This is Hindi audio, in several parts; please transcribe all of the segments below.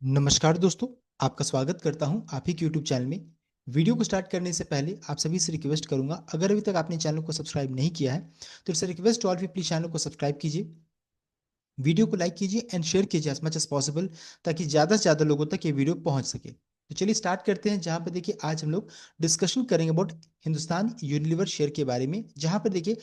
नमस्कार दोस्तों, आपका स्वागत करता हूं आप ही के यूट्यूब चैनल में। वीडियो को स्टार्ट करने से पहले आप सभी से रिक्वेस्ट करूंगा, अगर अभी तक आपने चैनल को सब्सक्राइब नहीं किया है तो it's request to all, please channel को सब्सक्राइब कीजिए, वीडियो को लाइक कीजिए एंड शेयर कीजिए एज मच एज पॉसिबल, ताकि ज़्यादा से ज़्यादा लोगों तक ये वीडियो पहुंच सके। तो चलिए स्टार्ट करते हैं। जहां पर देखिए आज हम लोग डिस्कशन करेंगे अबाउट हिंदुस्तान यूनिलीवर शेयर के बारे में, जहां पर देखिए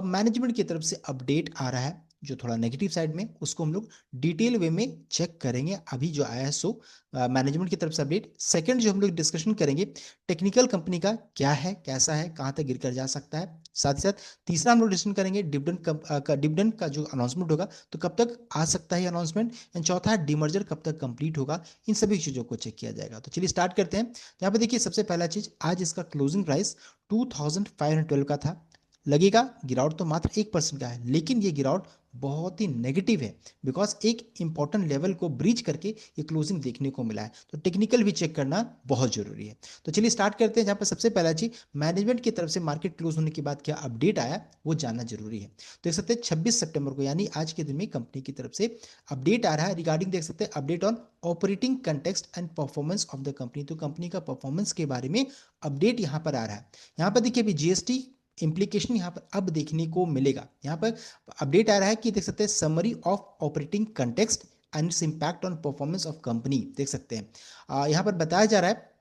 मैनेजमेंट की तरफ से अपडेट आ रहा है जो थोड़ा नेगेटिव साइड में, उसको हम लोग डिटेल वे में चेक करेंगे। अभी जो आया है सो मैनेजमेंट की तरफ से अपडेट। सेकंड जो हम लोग डिस्कशन करेंगे, टेक्निकल कंपनी का क्या है, कैसा है, कहाँ तक गिर कर जा सकता है। साथ ही साथ तीसरा हम लोग डिस्कशन करेंगे डिविडेंड का जो अनाउंसमेंट होगा तो कब तक आ सकता है अनाउंसमेंट। एंड चौथा है डीमर्जर कब तक कंप्लीट होगा। इन सभी चीज़ों को चेक किया जाएगा। तो चलिए स्टार्ट करते हैं। यहाँ पे देखिए सबसे पहला चीज, आज इसका क्लोजिंग प्राइस 2512 का था। लगेगा गिरावट तो मात्र 1% का है, लेकिन ये गिरावट बहुत ही नेगेटिव है, बिकॉज एक इंपॉर्टेंट लेवल को ब्रीच करके ये क्लोजिंग देखने को मिला है। तो टेक्निकल भी चेक करना बहुत जरूरी है। तो चलिए स्टार्ट करते हैं। जहाँ पर सबसे पहला चीज, मैनेजमेंट की तरफ से मार्केट क्लोज होने के बाद क्या अपडेट आया वो जानना जरूरी है। देख सकते हैं 26 सितंबर को, यानी आज के दिन में कंपनी की तरफ से अपडेट आ रहा है रिगार्डिंग, देख सकते हैं update on operating context and performance of the company. तो कंपनी का परफॉर्मेंस के बारे में अपडेट यहाँ पर आ रहा है। यहाँ पर देखिए अभी जीएसटी इंप्लीकेशन यहाँ पर अब देखने को मिलेगा। यहाँ पर अपडेट आ रहा है कि देख सकते हैं summary of operating context and it's impact on performance of company. देख सकते हैं यहाँ पर बताया जा रहा है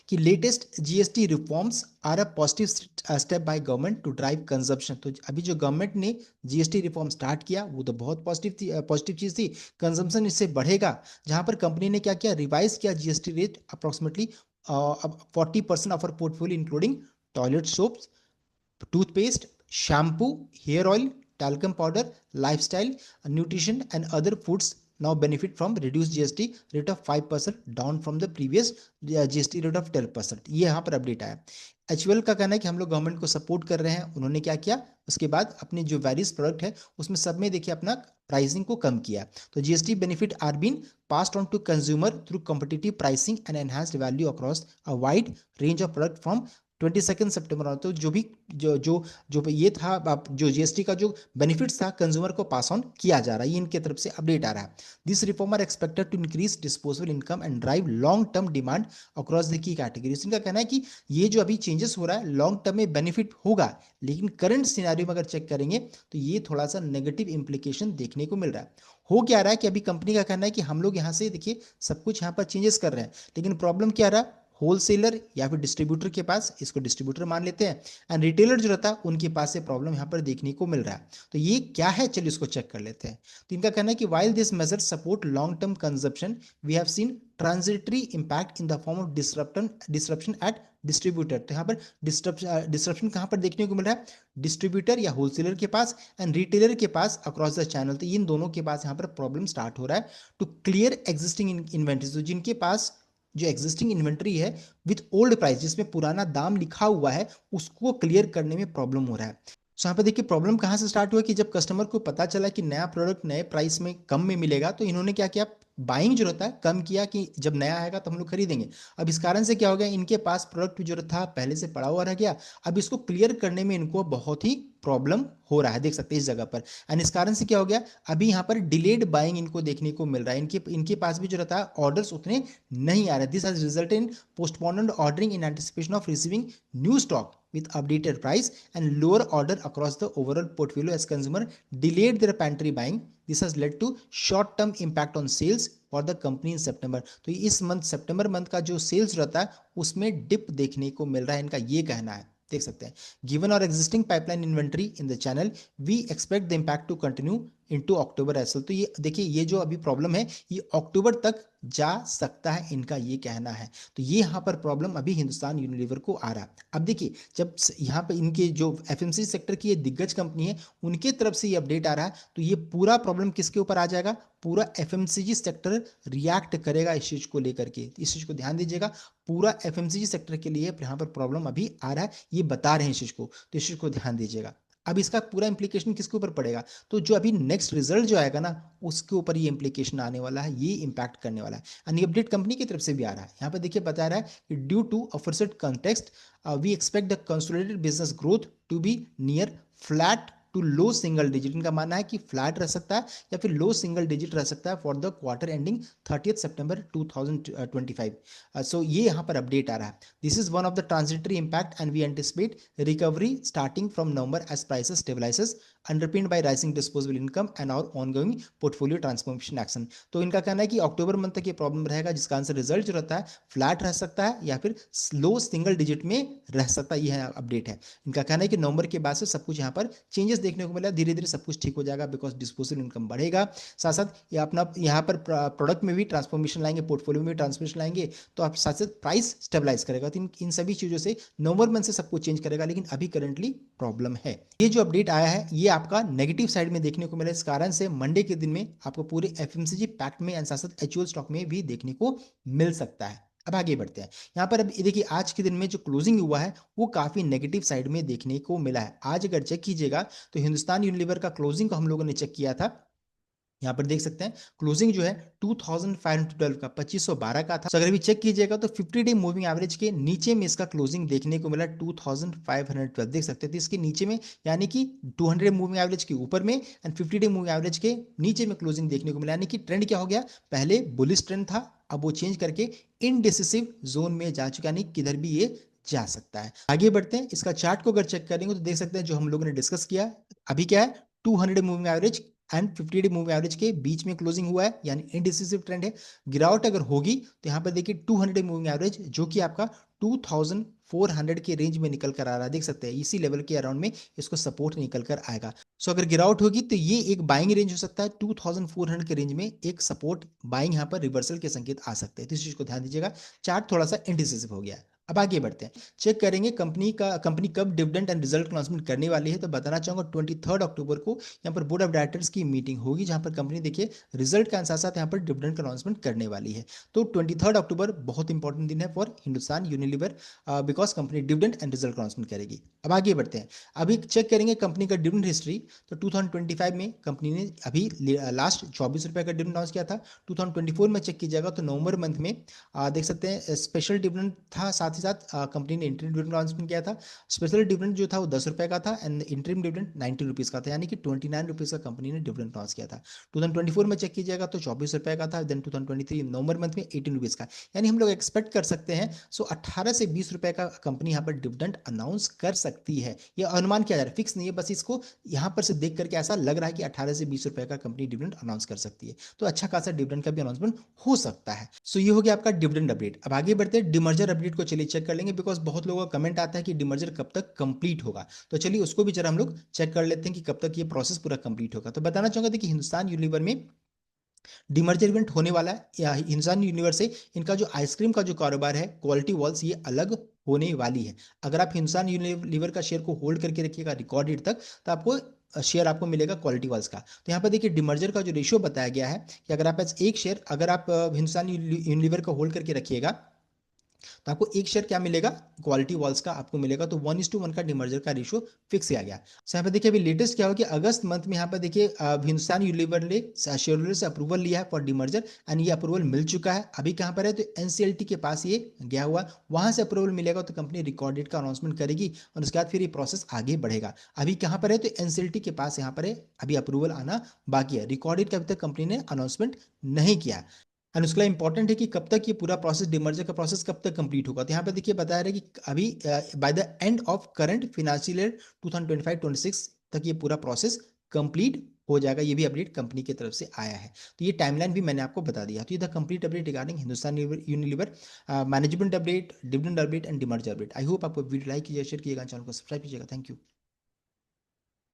कि latest GST reforms are a positive step by government to drive consumption. तो अभी जो गवर्नमेंट ने जीएसटी रिफॉर्म स्टार्ट किया वो तो बहुत पॉजिटिव चीज थी। कंजम्पशन इससे बढ़ेगा। जहां पर कंपनी ने क्या किया, रिवाइज किया GST rate approximately 40% of our portfolio including toilet soaps, toothpaste, shampoo, hair oil, talcum powder, lifestyle, nutrition and other foods now benefit from reduced GST rate of 5% down from the previous GST rate of 12%। ये यहाँ पर अपडेट आया। एचयूएल का कहना है कि हम लोग गवर्नमेंट को सपोर्ट कर रहे हैं। उन्होंने क्या किया, उसके बाद अपने जो वेरियस प्रोडक्ट है उसमें सब में देखिए अपना प्राइसिंग को कम किया। तो GST benefit are been passed on to consumer through competitive pricing and enhanced value across a wide range of product from 22 सितंबर। तो जो भी जो जो जो ये था, जो जीएसटी का जो बेनिफिट्स था कंज्यूमर को पास ऑन किया जा रहा है, ये इनके तरफ से अपडेट आ रहा है। This reform are expected to increase disposable income and drive long term demand across the key categories. इनका कहना है कि ये जो अभी चेंजेस हो रहा है लॉन्ग टर्म में बेनिफिट होगा, लेकिन करंट सिनेरियो में अगर चेक करेंगे तो ये थोड़ा सा नेगेटिव इंप्लीकेशन देखने को मिल रहा है। हो क्या रहा है कि अभी कंपनी का कहना है कि हम लोग यहाँ से देखिए सब कुछ यहाँ पर चेंजेस कर रहे हैं, लेकिन प्रॉब्लम क्या रहा, होलसेलर या फिर डिस्ट्रीब्यूटर के पास, इसको डिस्ट्रीब्यूटर मान लेते हैं, एंड रिटेलर जो रहता है उनके पास से प्रॉब्लम यहाँ पर देखने को मिल रहा है। तो ये क्या है, चलिए इसको चेक कर लेते हैं। तो इनका कहना है कि while this major support long term consumption, we have seen transitory impact in the form of disruption at distributor. तो यहाँ पर डिस्ट्रप्शन कहाँ पर देखने को मिल रहा है, डिस्ट्रीब्यूटर या होलसेलर के पास एंड रिटेलर के पास अक्रॉस द चैनल। तो इन दोनों के पास यहाँ पर प्रॉब्लम स्टार्ट हो रहा है टू क्लियर एग्जिस्टिंग इन्वेंट्री। तो जिनके पास जो एग्जिस्टिंग इन्वेंट्री है विथ ओल्ड प्राइस, जिसमें पुराना दाम लिखा हुआ है, उसको क्लियर करने में प्रॉब्लम हो रहा है। तो यहाँ पे देखिए प्रॉब्लम कहाँ से स्टार्ट हुआ कि जब कस्टमर को पता चला कि नया प्रोडक्ट नए प्राइस में कम में मिलेगा, तो इन्होंने क्या किया, बाइंग जो रहता है कम किया कि जब नया आएगा तो हम लोग खरीदेंगे। अब इस कारण से क्या हो गया, इनके पास प्रोडक्ट जो था पहले से पड़ा हुआ रह गया। अब इसको क्लियर करने में इनको बहुत ही प्रॉब्लम हो रहा है, देख सकते हैं इस जगह पर। एंड इस कारण से क्या हो गया, अभी यहाँ पर डिलेड बाइंग इनको देखने को मिल रहा है। इनके इनके पास भी जो रहता है ऑर्डर्स उतने नहीं आ रहे। This has resulted in postponed ordering in anticipation of receiving new stock with updated price and lower order across the overall portfolio as consumer delayed their pantry buying. This has led to short term impact on sales for the company in September। तो इस मंथ सितंबर मंथ का जो सेल्स रहता है उसमें डिप देखने को मिल रहा है, इनका ये कहना है। देख सकते हैं, given our existing pipeline inventory in the channel, we expect the impact to continue into October as well. तो ये देखिए ये जो अभी प्रॉब्लम है ये अक्टूबर तक जा सकता है, इनका ये कहना है। तो ये यहाँ पर प्रॉब्लम अभी हिंदुस्तान यूनिलीवर को आ रहा है। अब देखिए जब यहाँ पे इनके जो एफएमसीजी सेक्टर की ये दिग्गज कंपनी है उनके तरफ से ये अपडेट आ रहा है, तो ये पूरा प्रॉब्लम किसके ऊपर आ जाएगा, पूरा एफएमसीजी सेक्टर रिएक्ट करेगा इस चीज को लेकर के। इस चीज को ध्यान दीजिएगा, पूरा एफएमसीजी सेक्टर के लिए यहाँ पर प्रॉब्लम अभी आ रहा है, ये बता रहे हैं इस चीज को, तो इस चीज को ध्यान दीजिएगा। अब इसका पूरा इंप्लीकेशन किसके ऊपर पड़ेगा, तो जो अभी नेक्स्ट रिजल्ट जो आएगा ना उसके ऊपर ये इंप्लीकेशन आने वाला है, ये इंपैक्ट करने वाला है। एंड ये अपडेट कंपनी की तरफ से भी आ रहा है। यहाँ पे देखिए बता रहा है कि due to aforesaid context we expect the consolidated business growth to be near flat to low single digit. इनका मानना है कि फ्लैट रह सकता है या फिर लो सिंगल डिजिट रह सकता है फॉर द क्वार्टर एंडिंग 30 सितंबर 2025। सो ये यहाँ पर अपडेट आ रहा है। This is one of the transitory impact and we anticipate recovery starting from November as prices stabilises underpinned by rising disposable income and our ongoing portfolio transformation action। तो इनका कहना है कि अक्टूबर मंथ तक ये प्रॉब्लम रहेगा, जिसका आंसर रिजल्ट जो रहता है फ्लैट रह सकता है या फिर लो सिंगल डिजिट में रह सकता है। यह अपडेट है। इनका कहना है कि नवंबर के बाद से सब कुछ यहाँ पर चेंजेस देखने को मिला, धीरे धीरे सब कुछ ठीक हो जाएगा बिकॉज डिस्पोजेबल इनकम बढ़ेगा। साथ साथ ये अपना यहाँ पर प्रोडक्ट में भी ट्रांसफॉर्मेशन लाएंगे, पोर्टफोलियो में भी ट्रांसफॉर्मेशन लाएंगे, तो आप साथ साथ प्राइस स्टेबलाइज करेगा। तो इन सभी चीज़ों से नवंबर मंथ से सब कुछ चेंज करेगा, लेकिन अभी करंटली प्रॉब्लम है। ये जो अपडेट आया है ये आपका नेगेटिव साइड में देखने को मिला। इस कारण से मंडे के दिन में आपको पूरे एफएमसीजी पैक्ट में एंड साथ साथ एचयूएल स्टॉक में भी देखने को मिल सकता है। अब आगे बढ़ते हैं। यहाँ पर अब देखिए आज के दिन में जो क्लोजिंग हुआ है वो काफी नेगेटिव साइड में देखने को मिला है। आज अगर चेक कीजिएगा तो हिंदुस्तान यूनिलीवर का क्लोजिंग को हम लोगों ने चेक किया था, यहाँ पर देख सकते हैं क्लोजिंग जो है 2512 का 2512 का था। तो अगर भी चेक कीजिएगा तो 50 डे मूविंग एवरेज के नीचे में इसका क्लोजिंग देखने को मिला 2512, देख सकते हैं। तो इसके नीचे में यानी कि 200 मूविंग एवरेज के ऊपर में एंड 50 डे मूविंग एवरेज के नीचे में क्लोजिंग देखने को मिला। यानी कि ट्रेंड क्या हो गया, पहले बुलिश ट्रेंड था, अब वो चेंज करके इनडिसिसिव जोन में जा चुका, यानी किधर भी ये जा सकता है। आगे बढ़ते हैं। इसका चार्ट को अगर चेक करेंगे तो देख सकते हैं जो हम लोगों ने डिस्कस किया अभी क्या है, 200 moving average and 50 day moving average के बीच में क्लोजिंग हुआ है, यानी इनडिसिसिव ट्रेंड है। गिरावट अगर होगी तो यहाँ पर देखिए 200 डे मूविंग एवरेज जो कि आपका 2400 के रेंज में निकल कर आ रहा है, देख सकते हैं इसी लेवल के अराउंड में इसको सपोर्ट निकल कर आएगा। सो अगर गिरावट होगी तो ये एक बाइंग रेंज हो सकता है, 2400 के रेंज में एक सपोर्ट बाइंग यहाँ पर रिवर्सल के संकेत आ सकते हैं। तो इस चीज को ध्यान दीजिएगा। चार्ट थोड़ा सा इनडिसिसिव हो गया है। अब आगे बढ़ते हैं। चेक करेंगे कंपनी कब डिविडेंड एंड रिजल्ट अनाउंसमेंट करने वाली है। तो बताना चाहूंगा 23 अक्टूबर को यहाँ पर बोर्ड ऑफ डायरेक्टर्स की मीटिंग होगी, जहां पर कंपनी देखिए रिजल्ट के साथ साथ यहाँ पर डिविडेंड का अनाउंसमेंट करने वाली है। तो 23 अक्टूबर बहुत इंपॉर्टेंट दिन है for Hindustan Unilever because company dividend and result का अनाउंसमेंट करेगी। अब आगे बढ़ते हैं। अभी चेक करेंगे कंपनी का डिविडेंड हिस्ट्री। तो 2025 में कंपनी ने अभी लास्ट 24 रुपए का डिविडेंड अनाउंस किया था। 2024 में चेक कीजिएगा तो नवंबर मंथ में देख सकते हैं स्पेशल डिविडेंड था, साथ ही साथ कंपनी ने इंटरिम डिविडेंड अनाउंसमेंट किया था। स्पेशल डिविडेंड जो था वो 10 रुपए का था एंड इंटरिम डिविडेंड 90 रुपीज़ का था, यानी कि 29 रुपीज़ का कंपनी ने डिविडेंड अनाउंस किया था। 2024 में चेक कीजिएगा तो 24 रुपए का था, देन 2023 नवंबर मंथ में 18 रुपीज़ का, यानी हम लोग एक्सपेक्ट कर सकते हैं 18 से 20 रुपए का कंपनी यहाँ पर डिविडेंड अनाउंस कर सकती है। ये अनुमान किया जा रहा है, फिक्स नहीं है, बस इसको यहाँ पर से देख करके ऐसा लग रहा है कि 18 से 20 रुपए का कंपनी डिविडेंड अनाउंस कर सकती है। तो अच्छा खासा डिविडेंड का भी अनाउंसमेंट हो सकता है। सो ये हो गया आपका डिविडेंड अपडेट। अब आगे बढ़ते हैं डिमर्जर अपडेट को चलिए चेक कर लेंगे, बिकॉज बहुत लोगों का कमेंट आता है कि डिमर्जर कब तक कंप्लीट होगा। तो चलिए उसको भी जरा हम लोग चेक कर लेते हैं कि कब तक ये प्रोसेस पूरा कंप्लीट होगा। तो बताना चाहूंगा कि हिंदुस्तान यूनिलीवर में डिमर्जर इवेंट होने वाला है, या हिंदुस्तान यूनिलीवर से इनका जो आइसक्रीम का जो कारोबार है क्वालिटी वॉल्स ये अलग होने वाली है। अगर आप हिंदुस्तान यूनिलीवर का शेयर को होल्ड करके रखिएगा रिकॉर्ड डेट तक, तो आपको शेयर आपको मिलेगा क्वालिटी वाल्स का। तो यहाँ पर देखिए डिमर्जर का जो रेशियो बताया गया है कि अगर आप एक शेयर अगर आप हिंदुस्तान यूनिलीवर का होल्ड करके रखिएगा तो आपको एक शेयर क्या मिलेगा, क्वालिटी वॉल्स का आपको मिलेगा। तो 1:1 का डिमर्जर का रेशियो फिक्स किया गया। सो यहाँ पे देखिए अभी लेटेस्ट क्या हो कि अगस्त मंथ में यहाँ पर देखिए हिंदुस्तान यूनिलीवर ने शेयर होल्डर से अप्रूवल लिया है फॉर डिमर्जर एंड ये अप्रूवल मिल चुका है। अभी कहाँ पर है तो एनसीएलटी के पास ये गया हुआ, वहां से अप्रूवल मिलेगा तो कंपनी रिकॉर्ड डेट का अनाउंसमेंट करेगी और उसके बाद फिर ये प्रोसेस आगे बढ़ेगा। अभी कहाँ पर है तो एनसीएलटी के पास यहाँ पर है, अभी अप्रूवल आना बाकी है। रिकॉर्ड डेट का अभी तक कंपनी ने अनाउंसमेंट नहीं किया एंड उसके लिए इंपॉर्टेंट है कि कब तक ये पूरा प्रोसेस डिमर्जर का प्रोसेस कब तक कंप्लीट होगा। तो यहाँ पे देखिए बताया रहा है कि अभी by the end of current financial year 2025-26 तक ये पूरा प्रोसेस कंप्लीट हो जाएगा। ये भी अपडेट कंपनी की तरफ से आया है। तो ये टाइमलाइन भी मैंने आपको बता दिया। तो ये the complete update regarding Hindustan Unilever management update, dividend update and demerger update. I hope आपको वीडियो लाइक कीजिएगा, शेयर कीजिएगा, चैनल को सब्सक्राइब कीजिएगा। Thank you.